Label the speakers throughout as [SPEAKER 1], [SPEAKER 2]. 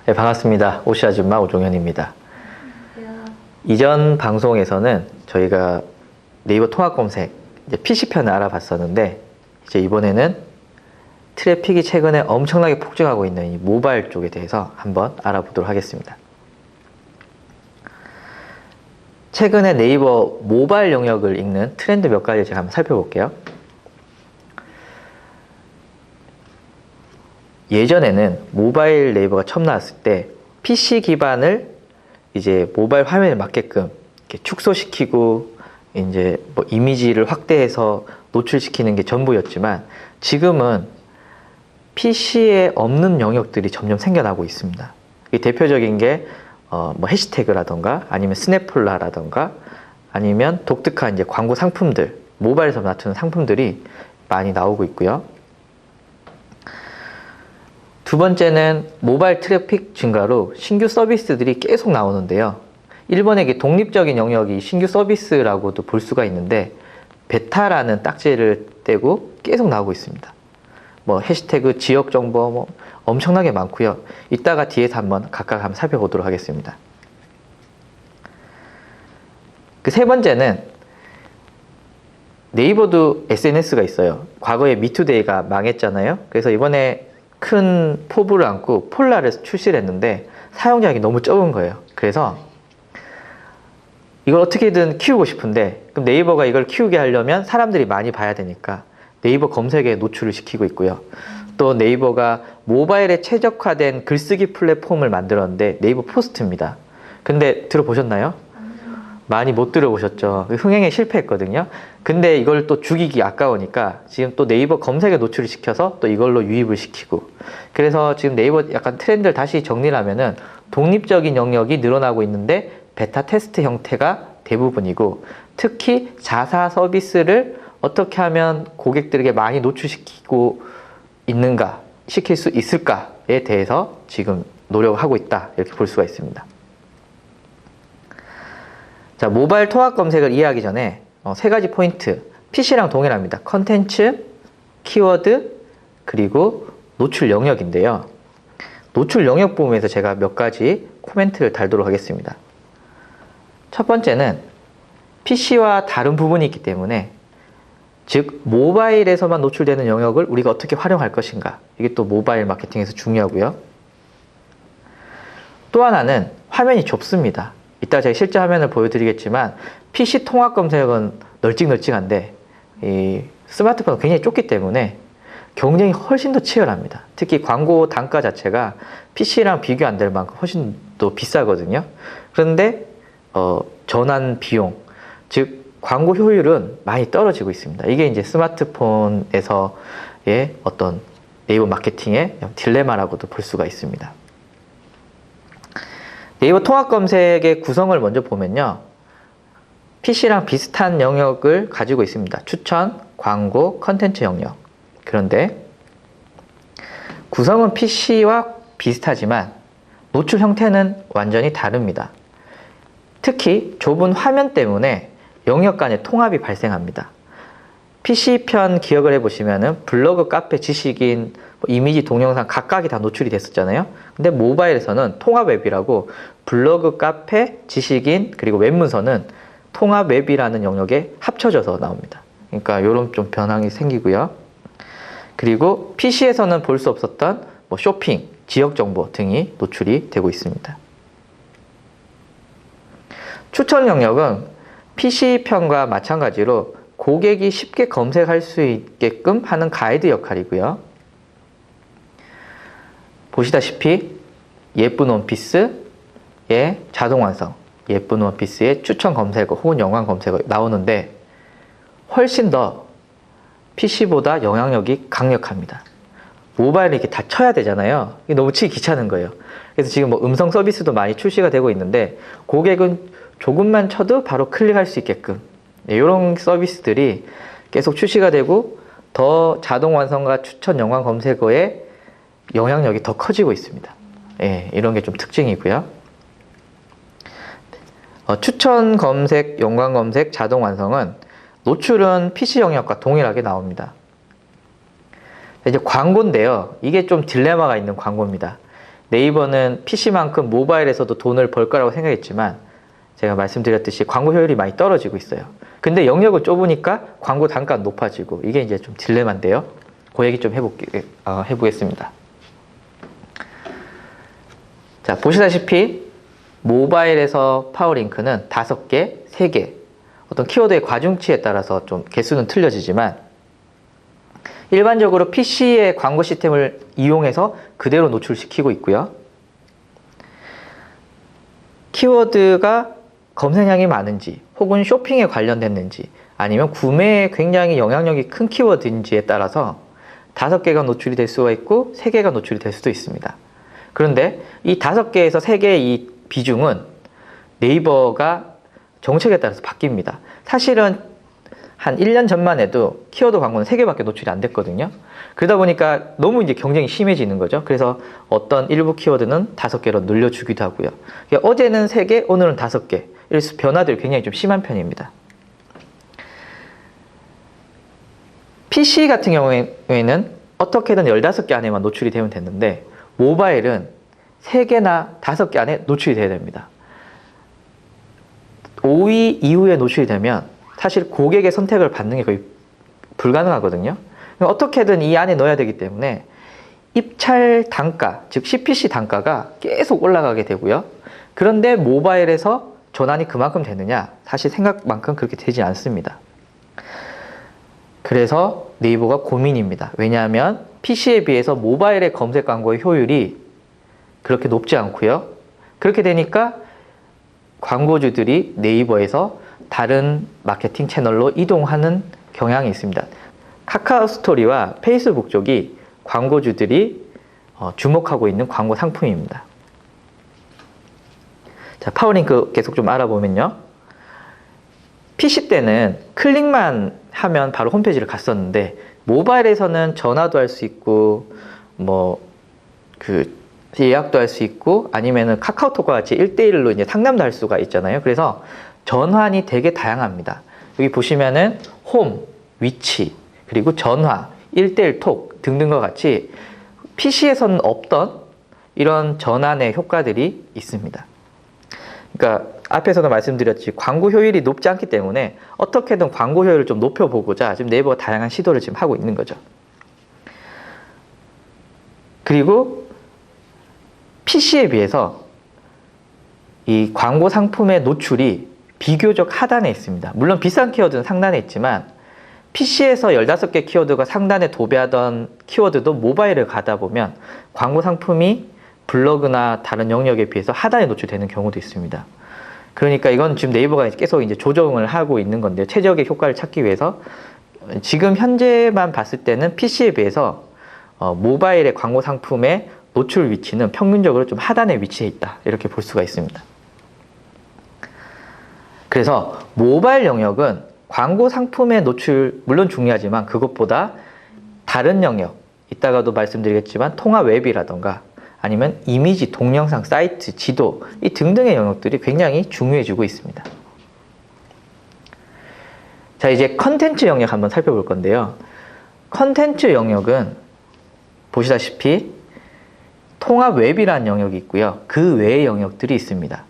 [SPEAKER 1] 네, 반갑습니다. 오씨 아줌마 오종현입니다.
[SPEAKER 2] 안녕하세요.
[SPEAKER 1] 이전 방송에서는 저희가 네이버 통합 검색 이제 PC편을 알아봤었는데, 이제 이번에는 트래픽이 최근에 엄청나게 폭증하고 있는 이 모바일 쪽에 대해서 한번 알아보도록 하겠습니다. 최근에 네이버 모바일 영역을 읽는 트렌드 몇 가지 제가 한번 살펴볼게요. 예전에는 모바일 네이버가 처음 나왔을 때 PC 기반을 이제 모바일 화면에 맞게끔 이렇게 축소시키고 이제 뭐 이미지를 확대해서 노출시키는 게 전부였지만, 지금은 PC에 없는 영역들이 점점 생겨나고 있습니다. 이 대표적인 게 뭐 해시태그라던가 아니면 스냅폴라라던가 아니면 독특한 이제 광고 상품들, 모바일에서 나타나는 상품들이 많이 나오고 있고요. 두 번째는 모바일 트래픽 증가로 신규 서비스들이 계속 나오는데요. 일본에게 독립적인 영역이 신규 서비스라고도 볼 수가 있는데, 베타라는 딱지를 떼고 계속 나오고 있습니다. 뭐 해시태그, 지역 정보 뭐 엄청나게 많고요. 이따가 뒤에서 한번 각각 한번 살펴보도록 하겠습니다. 그 세 번째는 네이버도 SNS가 있어요. 과거에 미투데이가 망했잖아요. 그래서 이번에 큰 포부를 안고 폴라를 출시를 했는데 사용량이 너무 적은 거예요. 그래서 이걸 어떻게든 키우고 싶은데, 그럼 네이버가 이걸 키우게 하려면 사람들이 많이 봐야 되니까 네이버 검색에 노출을 시키고 있고요. 또 네이버가 모바일에 최적화된 글쓰기 플랫폼을 만들었는데 네이버 포스트입니다. 근데 들어보셨나요? 많이 못 들어보셨죠. 흥행에 실패했거든요. 근데 이걸 또 죽이기 아까우니까 지금 또 네이버 검색에 노출을 시켜서 또 이걸로 유입을 시키고, 그래서 지금 네이버 약간 트렌드를 다시 정리를 하면은 독립적인 영역이 늘어나고 있는데 베타 테스트 형태가 대부분이고, 특히 자사 서비스를 어떻게 하면 고객들에게 많이 노출시키고 있는가, 시킬 수 있을까에 대해서 지금 노력하고 있다, 이렇게 볼 수가 있습니다. 자, 모바일 통합 검색을 이해하기 전에 세 가지 포인트, PC랑 동일합니다. 컨텐츠, 키워드, 그리고 노출 영역인데요. 노출 영역 부분에서 제가 몇 가지 코멘트를 달도록 하겠습니다. 첫 번째는 PC와 다른 부분이 있기 때문에, 즉 모바일에서만 노출되는 영역을 우리가 어떻게 활용할 것인가, 이게 또 모바일 마케팅에서 중요하고요. 또 하나는 화면이 좁습니다. 이따 제가 실제 화면을 보여드리겠지만 PC 통합 검색은 널찍널찍한데 이 스마트폰은 굉장히 좁기 때문에 경쟁이 훨씬 더 치열합니다. 특히 광고 단가 자체가 PC랑 비교 안 될 만큼 훨씬 더 비싸거든요. 그런데 전환 비용, 즉 광고 효율은 많이 떨어지고 있습니다. 이게 이제 스마트폰에서의 어떤 네이버 마케팅의 딜레마라고도 볼 수가 있습니다. 네이버 통합 검색의 구성을 먼저 보면요, PC랑 비슷한 영역을 가지고 있습니다. 추천, 광고, 컨텐츠 영역. 그런데 구성은 PC와 비슷하지만 노출 형태는 완전히 다릅니다. 특히 좁은 화면 때문에 영역 간의 통합이 발생합니다. PC편 기억을 해보시면은 블로그, 카페, 지식인, 이미지, 동영상 각각이 다 노출이 됐었잖아요. 근데 모바일에서는 통합 웹이라고 블로그, 카페, 지식인, 그리고 웹문서는 통합 웹이라는 영역에 합쳐져서 나옵니다. 그러니까 이런 좀 변화가 생기고요. 그리고 PC에서는 볼 수 없었던 뭐 쇼핑, 지역 정보 등이 노출이 되고 있습니다. 추천 영역은 PC편과 마찬가지로 고객이 쉽게 검색할 수 있게끔 하는 가이드 역할이고요. 보시다시피 예쁜 원피스의 자동 완성, 예쁜 원피스의 추천 검색어 혹은 연관 검색어 나오는데 훨씬 더 PC보다 영향력이 강력합니다. 모바일에 이렇게 다 쳐야 되잖아요. 이게 너무 치기 귀찮은 거예요. 그래서 지금 뭐 음성 서비스도 많이 출시가 되고 있는데, 고객은 조금만 쳐도 바로 클릭할 수 있게끔 이런 서비스들이 계속 출시가 되고, 더 자동 완성과 추천 연관 검색어의 영향력이 더 커지고 있습니다. 이런 게 좀 특징이고요. 추천 검색, 연관 검색, 자동 완성은 노출은 PC 영역과 동일하게 나옵니다. 이제 광고인데요. 이게 좀 딜레마가 있는 광고입니다. 네이버는 PC만큼 모바일에서도 돈을 벌 거라고 생각했지만 제가 말씀드렸듯이 광고 효율이 많이 떨어지고 있어요. 근데 영역을 좁으니까 광고 단가가 높아지고 이게 이제 좀 딜레마인데요. 그 얘기 좀 해보겠습니다. 자, 보시다시피 모바일에서 파워링크는 5개, 3개 어떤 키워드의 과중치에 따라서 좀 개수는 틀려지지만 일반적으로 PC의 광고 시스템을 이용해서 그대로 노출시키고 있고요. 키워드가 검색량이 많은지 혹은 쇼핑에 관련됐는지 아니면 구매에 굉장히 영향력이 큰 키워드인지에 따라서 5개가 노출이 될 수가 있고 3개가 노출이 될 수도 있습니다. 그런데 이 5개에서 3개의 이 비중은 네이버가 정책에 따라서 바뀝니다. 사실은 한 1년 전만 해도 키워드 광고는 3개밖에 노출이 안 됐거든요. 그러다 보니까 너무 이제 경쟁이 심해지는 거죠. 그래서 어떤 일부 키워드는 5개로 늘려주기도 하고요. 그러니까 어제는 3개, 오늘은 5개. 이래서 변화들이 굉장히 좀 심한 편입니다. PC 같은 경우에는 어떻게든 15개 안에만 노출이 되면 됐는데 모바일은 3개나 5개 안에 노출이 돼야 됩니다. 5위 이후에 노출이 되면 사실 고객의 선택을 받는 게 거의 불가능하거든요. 어떻게든 이 안에 넣어야 되기 때문에 입찰 단가, 즉 CPC 단가가 계속 올라가게 되고요. 그런데 모바일에서 전환이 그만큼 되느냐? 사실 생각만큼 그렇게 되지 않습니다. 그래서 네이버가 고민입니다. 왜냐하면 PC에 비해서 모바일의 검색 광고의 효율이 그렇게 높지 않고요. 그렇게 되니까 광고주들이 네이버에서 다른 마케팅 채널로 이동하는 경향이 있습니다. 카카오 스토리와 페이스북 쪽이 광고주들이 주목하고 있는 광고 상품입니다. 자, 파워링크 계속 좀 알아보면요. PC 때는 클릭만 하면 바로 홈페이지를 갔었는데 모바일에서는 전화도 할 수 있고 예약도 할 수 있고 아니면은 카카오톡과 같이 1대1로 이제 상담도 할 수가 있잖아요. 그래서 전환이 되게 다양합니다. 여기 보시면은 홈, 위치, 그리고 전화, 1대1 톡 등등과 같이 PC에서는 없던 이런 전환의 효과들이 있습니다. 그러니까 앞에서도 말씀드렸지 광고 효율이 높지 않기 때문에 어떻게든 광고 효율을 좀 높여보고자 지금 네이버가 다양한 시도를 지금 하고 있는 거죠. 그리고 PC에 비해서 이 광고 상품의 노출이 비교적 하단에 있습니다. 물론 비싼 키워드는 상단에 있지만 PC에서 15개 키워드가 상단에 도배하던 키워드도 모바일을 가다 보면 광고 상품이 블로그나 다른 영역에 비해서 하단에 노출되는 경우도 있습니다. 그러니까 이건 지금 네이버가 계속 이제 조정을 하고 있는 건데요. 최적의 효과를 찾기 위해서 지금 현재만 봤을 때는 PC에 비해서 모바일의 광고 상품의 노출 위치는 평균적으로 좀 하단에 위치해 있다. 이렇게 볼 수가 있습니다. 그래서 모바일 영역은 광고 상품의 노출 물론 중요하지만 그것보다 다른 영역, 이따가도 말씀드리겠지만 통합 웹이라던가 아니면 이미지, 동영상, 사이트, 지도 이 등등의 영역들이 굉장히 중요해지고 있습니다. 자, 이제 컨텐츠 영역 한번 살펴볼 건데요. 컨텐츠 영역은 보시다시피 통합 웹이라는 영역이 있고요. 그 외의 영역들이 있습니다.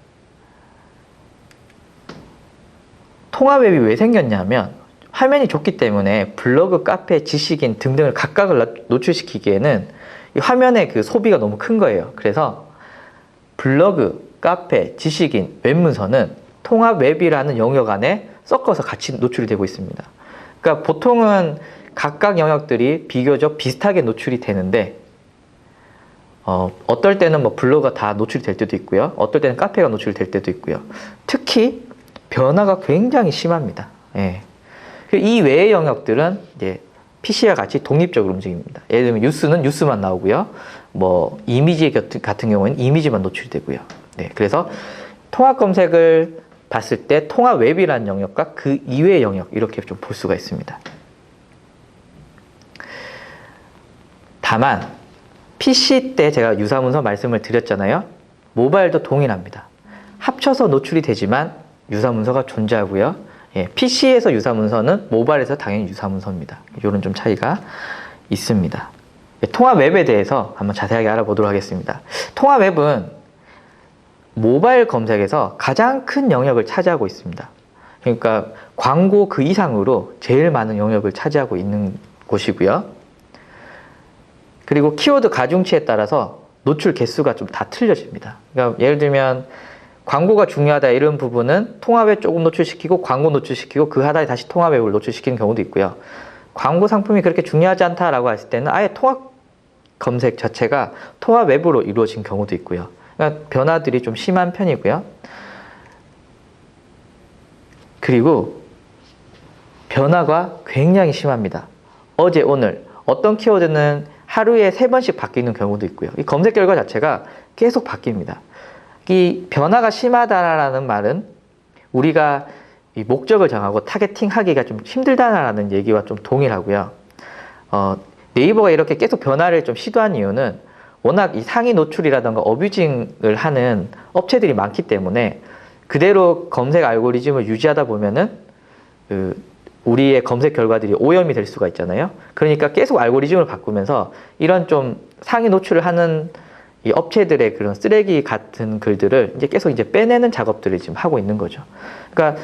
[SPEAKER 1] 통합 웹이 왜 생겼냐면 화면이 좁기 때문에 블로그, 카페, 지식인 등등을 각각을 노출시키기에는 이 화면의 그 소비가 너무 큰 거예요. 그래서 블로그, 카페, 지식인, 웹문서는 통합 웹이라는 영역 안에 섞어서 같이 노출이 되고 있습니다. 그러니까 보통은 각각 영역들이 비교적 비슷하게 노출이 되는데 어떨 때는 블로그가 다 노출이 될 때도 있고요. 어떨 때는 카페가 노출이 될 때도 있고요. 특히 변화가 굉장히 심합니다. 예. 이 외의 영역들은 이제 PC와 같이 독립적으로 움직입니다. 예를 들면 뉴스는 뉴스만 나오고요. 이미지 같은 경우는 이미지만 노출이 되고요. 네. 그래서 통합 검색을 봤을 때 통합 웹이라는 영역과 그 이외의 영역 이렇게 좀 볼 수가 있습니다. 다만 PC 때 제가 유사문서 말씀을 드렸잖아요. 모바일도 동일합니다. 합쳐서 노출이 되지만 유사문서가 존재하고요. 예, PC에서 유사문서는 모바일에서 당연히 유사문서입니다. 이런 좀 차이가 있습니다. 통합 웹에 대해서 한번 자세하게 알아보도록 하겠습니다. 통합 웹은 모바일 검색에서 가장 큰 영역을 차지하고 있습니다. 그러니까 광고 그 이상으로 제일 많은 영역을 차지하고 있는 곳이고요. 그리고 키워드 가중치에 따라서 노출 개수가 좀 다 틀려집니다. 그러니까 예를 들면 광고가 중요하다 이런 부분은 통합에 조금 노출시키고 광고 노출시키고 그 하단에 다시 통합 웹을 노출시키는 경우도 있고요. 광고 상품이 그렇게 중요하지 않다라고 했을 때는 아예 통합 검색 자체가 통합 웹으로 이루어진 경우도 있고요. 그러니까 변화들이 좀 심한 편이고요. 그리고 변화가 굉장히 심합니다. 어제 오늘 어떤 키워드는 하루에 3번씩 바뀌는 경우도 있고요. 이 검색 결과 자체가 계속 바뀝니다. 이 변화가 심하다라는 말은 우리가 이 목적을 정하고 타겟팅하기가 좀 힘들다라는 얘기와 좀 동일하고요. 네이버가 이렇게 계속 변화를 좀 시도한 이유는 워낙 이 상위 노출이라든가 어뷰징을 하는 업체들이 많기 때문에 그대로 검색 알고리즘을 유지하다 보면은 우리의 검색 결과들이 오염이 될 수가 있잖아요. 그러니까 계속 알고리즘을 바꾸면서 이런 좀 상위 노출을 하는 이 업체들의 그런 쓰레기 같은 글들을 이제 계속 이제 빼내는 작업들을 지금 하고 있는 거죠. 그러니까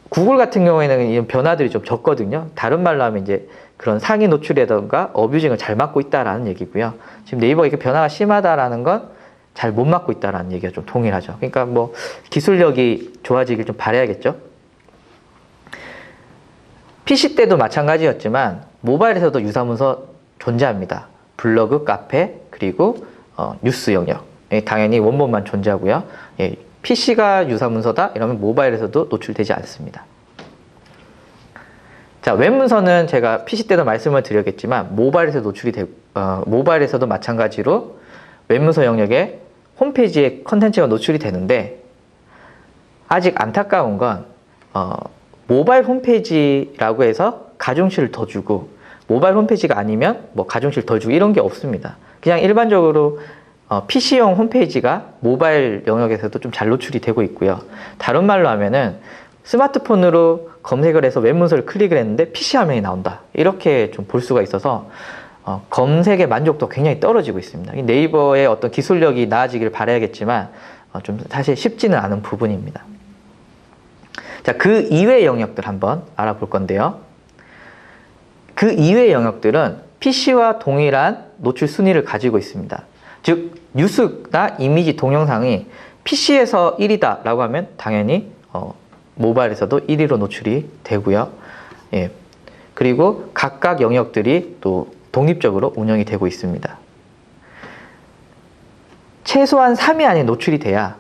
[SPEAKER 1] 구글 같은 경우에는 이런 변화들이 좀 적거든요. 다른 말로 하면 이제 그런 상위 노출이라든가 어뷰징을 잘 막고 있다라는 얘기고요. 지금 네이버가 이렇게 변화가 심하다라는 건 잘 못 막고 있다라는 얘기가 좀 동일하죠. 그러니까 뭐 기술력이 좋아지길 좀 바라야겠죠. PC 때도 마찬가지였지만 모바일에서도 유사문서 존재합니다. 블로그, 카페, 그리고 뉴스 영역. 당연히 원본만 존재하고요. PC가 유사문서다 이러면 모바일에서도 노출되지 않습니다. 자, 웹문서는 제가 PC 때도 말씀을 드렸겠지만 모바일에서 노출이 되고 모바일에서도 마찬가지로 웹문서 영역에 홈페이지에 컨텐츠가 노출이 되는데 아직 안타까운 건 모바일 홈페이지라고 해서 가중치를 더 주고 모바일 홈페이지가 아니면 뭐 가중치를 더 주고 이런 게 없습니다. 그냥 일반적으로 PC용 홈페이지가 모바일 영역에서도 좀 잘 노출이 되고 있고요. 다른 말로 하면은 스마트폰으로 검색을 해서 웹문서를 클릭을 했는데 PC 화면이 나온다. 이렇게 좀 볼 수가 있어서 검색의 만족도가 굉장히 떨어지고 있습니다. 네이버의 어떤 기술력이 나아지기를 바라야겠지만 좀 사실 쉽지는 않은 부분입니다. 자, 그 이외의 영역들 한번 알아볼 건데요. 그 이외의 영역들은 PC와 동일한 노출 순위를 가지고 있습니다. 즉, 뉴스나 이미지 동영상이 PC에서 1위다 라고 하면 당연히 모바일에서도 1위로 노출이 되고요. 예. 그리고 각각 영역들이 또 독립적으로 운영이 되고 있습니다. 최소한 3위 안에 노출이 돼야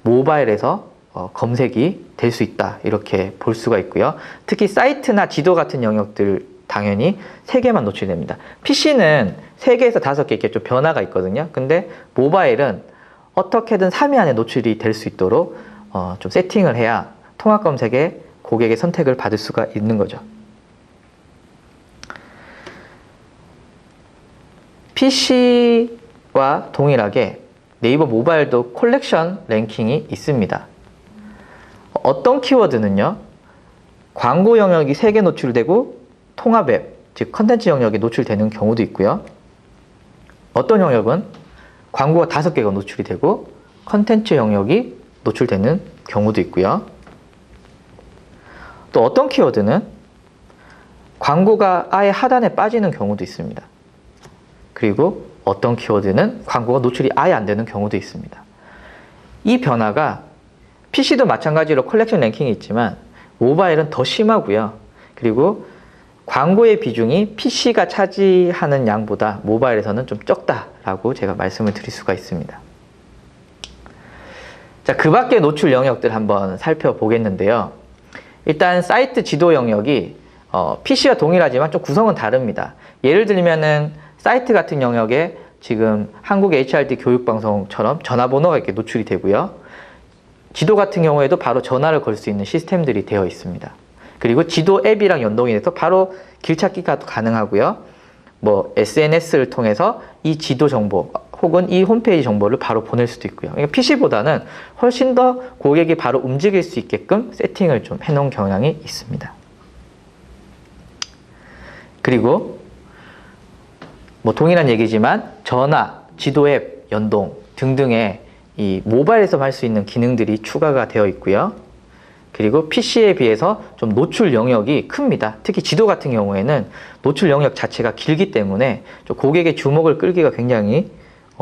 [SPEAKER 1] 모바일에서 검색이 될 수 있다 이렇게 볼 수가 있고요. 특히 사이트나 지도 같은 영역들 당연히 3개만 노출이 됩니다. PC는 3개에서 5개 이렇게 좀 변화가 있거든요. 근데 모바일은 어떻게든 3위 안에 노출이 될 수 있도록 좀 세팅을 해야 통합 검색에 고객의 선택을 받을 수가 있는 거죠. PC와 동일하게 네이버 모바일도 콜렉션 랭킹이 있습니다. 어떤 키워드는요, 광고 영역이 3개 노출되고 통합 웹, 즉 컨텐츠 영역이 노출되는 경우도 있고요. 어떤 영역은 광고가 5개가 노출이 되고 컨텐츠 영역이 노출되는 경우도 있고요. 또 어떤 키워드는 광고가 아예 하단에 빠지는 경우도 있습니다. 그리고 어떤 키워드는 광고가 노출이 아예 안 되는 경우도 있습니다. 이 변화가 PC도 마찬가지로 컬렉션 랭킹이 있지만 모바일은 더 심하고요. 그리고 광고의 비중이 PC가 차지하는 양보다 모바일에서는 좀 적다라고 제가 말씀을 드릴 수가 있습니다. 자, 그 밖의 노출 영역들 한번 살펴보겠는데요. 일단 사이트 지도 영역이 PC와 동일하지만 좀 구성은 다릅니다. 예를 들면은 사이트 같은 영역에 지금 한국 HRD 교육방송처럼 전화번호가 이렇게 노출이 되고요. 지도 같은 경우에도 바로 전화를 걸 수 있는 시스템들이 되어 있습니다. 그리고 지도 앱이랑 연동이 돼서 바로 길찾기가 가능하고요. 뭐 SNS를 통해서 이 지도 정보 혹은 이 홈페이지 정보를 바로 보낼 수도 있고요. 그러니까 PC보다는 훨씬 더 고객이 바로 움직일 수 있게끔 세팅을 좀 해놓은 경향이 있습니다. 그리고 뭐 동일한 얘기지만 전화, 지도 앱 연동 등등의 이 모바일에서 할 수 있는 기능들이 추가가 되어 있고요. 그리고 PC에 비해서 좀 노출 영역이 큽니다. 특히 지도 같은 경우에는 노출 영역 자체가 길기 때문에 좀 고객의 주목을 끌기가 굉장히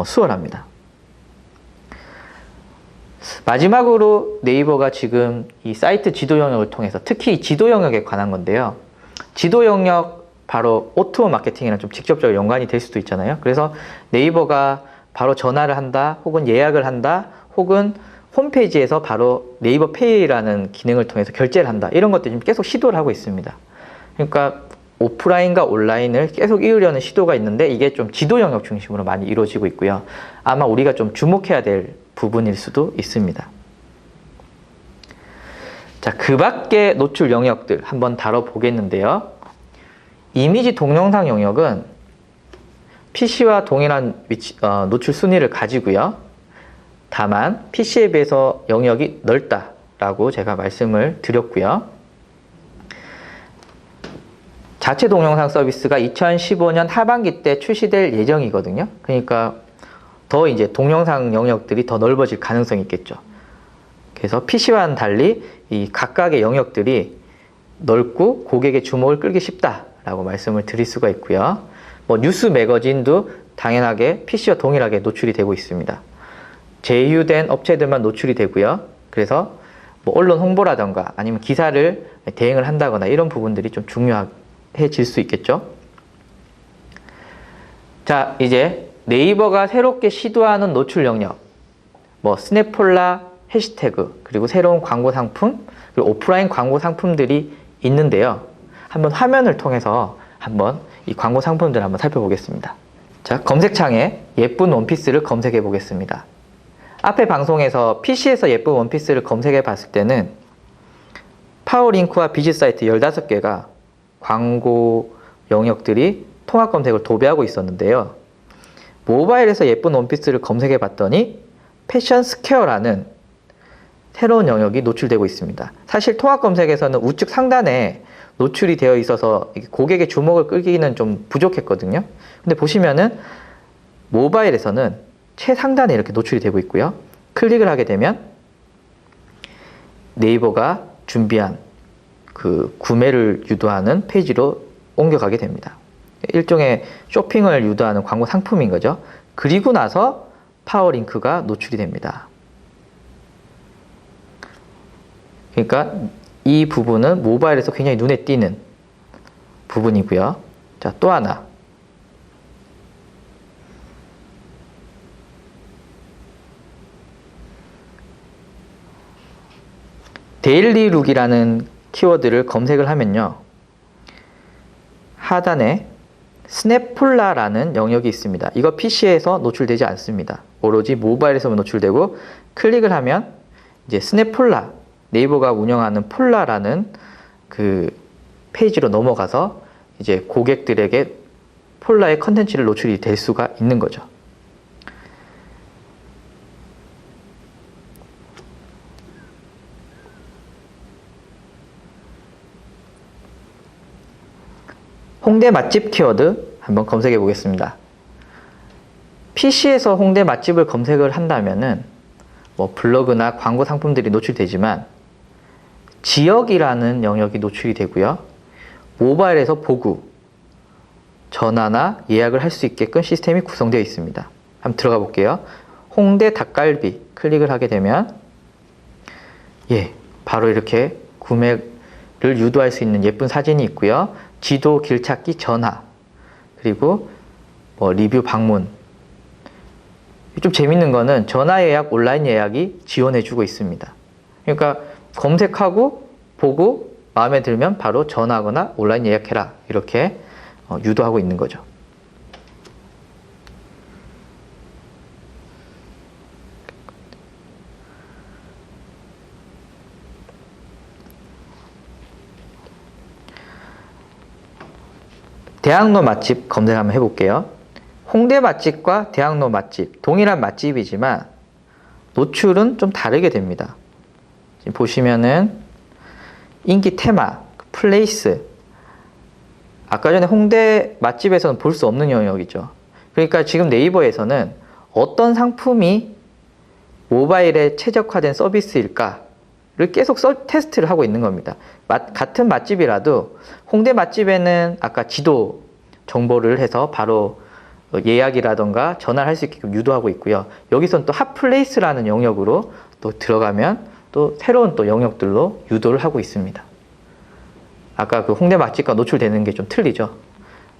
[SPEAKER 1] 수월합니다. 마지막으로 네이버가 지금 이 사이트 지도 영역을 통해서 특히 지도 영역에 관한 건데요. 지도 영역 바로 오토 마케팅이랑 좀 직접적으로 연관이 될 수도 있잖아요. 그래서 네이버가 바로 전화를 한다, 혹은 예약을 한다, 혹은 홈페이지에서 바로 네이버 페이라는 기능을 통해서 결제를 한다. 이런 것들 지금 계속 시도를 하고 있습니다. 그러니까 오프라인과 온라인을 계속 이으려는 시도가 있는데 이게 좀 지도 영역 중심으로 많이 이루어지고 있고요. 아마 우리가 좀 주목해야 될 부분일 수도 있습니다. 자, 그 밖의 노출 영역들 한번 다뤄보겠는데요. 이미지 동영상 영역은 PC와 동일한 노출 순위를 가지고요. 다만 PC에 비해서 영역이 넓다라고 제가 말씀을 드렸고요. 자체 동영상 서비스가 2015년 하반기 때 출시될 예정이거든요. 그러니까 더 이제 동영상 영역들이 더 넓어질 가능성이 있겠죠. 그래서 PC와는 달리 이 각각의 영역들이 넓고 고객의 주목을 끌기 쉽다라고 말씀을 드릴 수가 있고요. 뭐 뉴스 매거진도 당연하게 PC와 동일하게 노출이 되고 있습니다. 제휴된 업체들만 노출이 되고요. 그래서 뭐 언론 홍보라던가 아니면 기사를 대행을 한다거나 이런 부분들이 좀 중요해질 수 있겠죠. 자, 이제 네이버가 새롭게 시도하는 노출 영역, 뭐 스냅폴라 해시태그, 그리고 새로운 광고 상품, 그리고 오프라인 광고 상품들이 있는데요. 한번 화면을 통해서 한번 이 광고 상품들을 한번 살펴보겠습니다. 자, 검색창에 예쁜 원피스를 검색해 보겠습니다. 앞에 방송에서 PC에서 예쁜 원피스를 검색해 봤을 때는 파워링크와 비즈사이트 15개가 광고 영역들이 통합 검색을 도배하고 있었는데요. 모바일에서 예쁜 원피스를 검색해 봤더니 패션 스퀘어라는 새로운 영역이 노출되고 있습니다. 사실 통합 검색에서는 우측 상단에 노출이 되어 있어서 고객의 주목을 끌기는 좀 부족했거든요. 근데 보시면은 모바일에서는 최상단에 이렇게 노출이 되고 있고요. 클릭을 하게 되면 네이버가 준비한 그 구매를 유도하는 페이지로 옮겨가게 됩니다. 일종의 쇼핑을 유도하는 광고 상품인 거죠. 그리고 나서 파워링크가 노출이 됩니다. 그러니까 이 부분은 모바일에서 굉장히 눈에 띄는 부분이고요. 자, 또 하나. 데일리룩이라는 키워드를 검색을 하면요. 하단에 스냅폴라라는 영역이 있습니다. 이거 PC에서 노출되지 않습니다. 오로지 모바일에서만 노출되고 클릭을 하면 이제 스냅폴라, 네이버가 운영하는 폴라라는 그 페이지로 넘어가서 이제 고객들에게 폴라의 컨텐츠를 노출이 될 수가 있는 거죠. 홍대 맛집 키워드 한번 검색해 보겠습니다. PC에서 홍대 맛집을 검색을 한다면은 뭐 블로그나 광고 상품들이 노출되지만 지역이라는 영역이 노출이 되고요. 모바일에서 보고 전화나 예약을 할 수 있게끔 시스템이 구성되어 있습니다. 한번 들어가 볼게요. 홍대 닭갈비 클릭을 하게 되면 바로 이렇게 구매를 유도할 수 있는 예쁜 사진이 있고요. 지도, 길찾기, 전화, 그리고 뭐 리뷰 방문. 좀 재밌는 거는 전화 예약, 온라인 예약이 지원해주고 있습니다. 그러니까 검색하고 보고 마음에 들면 바로 전화하거나 온라인 예약해라 이렇게 유도하고 있는 거죠. 대학로 맛집 검색 한번 해볼게요. 홍대 맛집과 대학로 맛집 동일한 맛집이지만 노출은 좀 다르게 됩니다. 지금 보시면은 인기 테마, 플레이스, 아까 전에 홍대 맛집에서는 볼 수 없는 영역이죠. 그러니까 지금 네이버에서는 어떤 상품이 모바일에 최적화된 서비스일까를 계속 테스트를 하고 있는 겁니다. 같은 맛집이라도 홍대 맛집에는 아까 지도 정보를 해서 바로 예약이라던가 전화를 할 수 있게끔 유도하고 있고요. 여기서는 또 핫플레이스라는 영역으로 또 들어가면 또 새로운 또 영역들로 유도를 하고 있습니다. 아까 그 홍대 맛집과 노출되는 게 좀 틀리죠.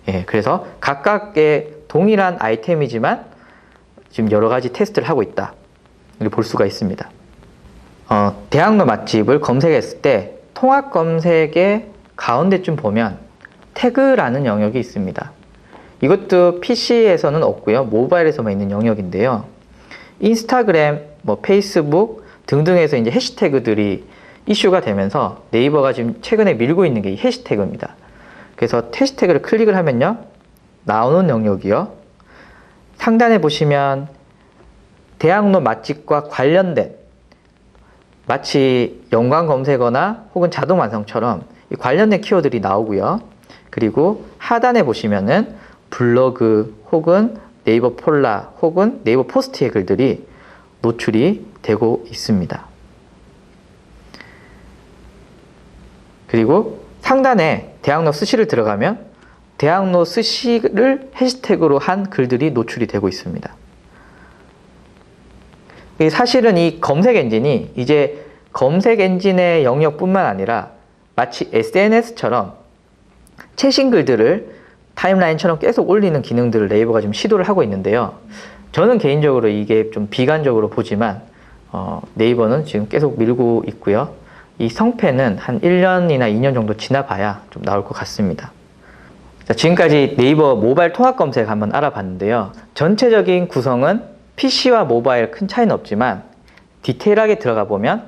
[SPEAKER 1] 예, 그래서 각각의 동일한 아이템이지만 지금 여러 가지 테스트를 하고 있다. 이렇게 볼 수가 있습니다. 대학로 맛집을 검색했을 때 통합 검색의 가운데쯤 보면 태그라는 영역이 있습니다. 이것도 PC에서는 없고요. 모바일에서만 있는 영역인데요. 인스타그램, 페이스북 등등에서 이제 해시태그들이 이슈가 되면서 네이버가 지금 최근에 밀고 있는 게 이 해시태그입니다. 그래서 해시태그를 클릭을 하면요. 나오는 영역이요. 상단에 보시면 대학로 맛집과 관련된 마치 연관 검색어나 혹은 자동 완성처럼 이 관련된 키워드들이 나오고요. 그리고 하단에 보시면은 블로그 혹은 네이버 폴라 혹은 네이버 포스트의 글들이 노출이 되고 있습니다. 그리고 상단에 대학로 스시를 들어가면 대학로 스시를 해시태그로 한 글들이 노출이 되고 있습니다. 사실은 이 검색 엔진이 이제 검색 엔진의 영역뿐만 아니라 마치 SNS처럼 최신 글들을 타임라인처럼 계속 올리는 기능들을 네이버가 지금 시도를 하고 있는데요. 저는 개인적으로 이게 좀 비관적으로 보지만 네이버는 지금 계속 밀고 있고요. 이 성패는 한 1년이나 2년 정도 지나봐야 좀 나올 것 같습니다. 자, 지금까지 네이버 모바일 통합 검색 한번 알아봤는데요. 전체적인 구성은 PC와 모바일 큰 차이는 없지만 디테일하게 들어가 보면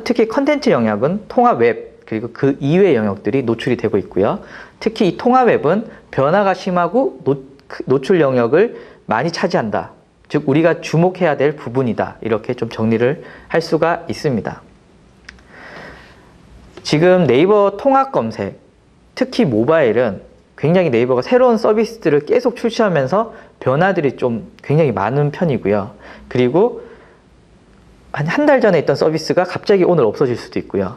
[SPEAKER 1] 특히 컨텐츠 영역은 통합 웹 그리고 그 이외의 영역들이 노출이 되고 있고요. 특히 이 통합 웹은 변화가 심하고 노출 영역을 많이 차지한다. 즉 우리가 주목해야 될 부분이다. 이렇게 좀 정리를 할 수가 있습니다. 지금 네이버 통합 검색, 특히 모바일은 굉장히 네이버가 새로운 서비스들을 계속 출시하면서 변화들이 좀 굉장히 많은 편이고요. 그리고 한 달 전에 있던 서비스가 갑자기 오늘 없어질 수도 있고요.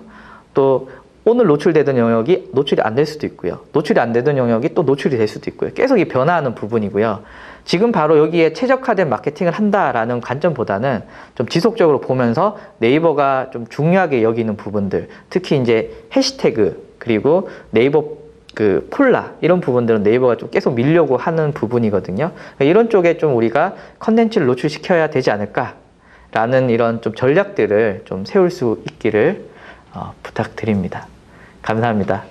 [SPEAKER 1] 또 오늘 노출되던 영역이 노출이 안 될 수도 있고요. 노출이 안 되던 영역이 또 노출이 될 수도 있고요. 계속 이 변화하는 부분이고요. 지금 바로 여기에 최적화된 마케팅을 한다라는 관점보다는 좀 지속적으로 보면서 네이버가 좀 중요하게 여기는 부분들, 특히 이제 해시태그 그리고 네이버 그 폴라 이런 부분들은 네이버가 좀 계속 밀려고 하는 부분이거든요. 이런 쪽에 좀 우리가 컨텐츠를 노출시켜야 되지 않을까라는 이런 좀 전략들을 좀 세울 수 있기를 부탁드립니다. 감사합니다.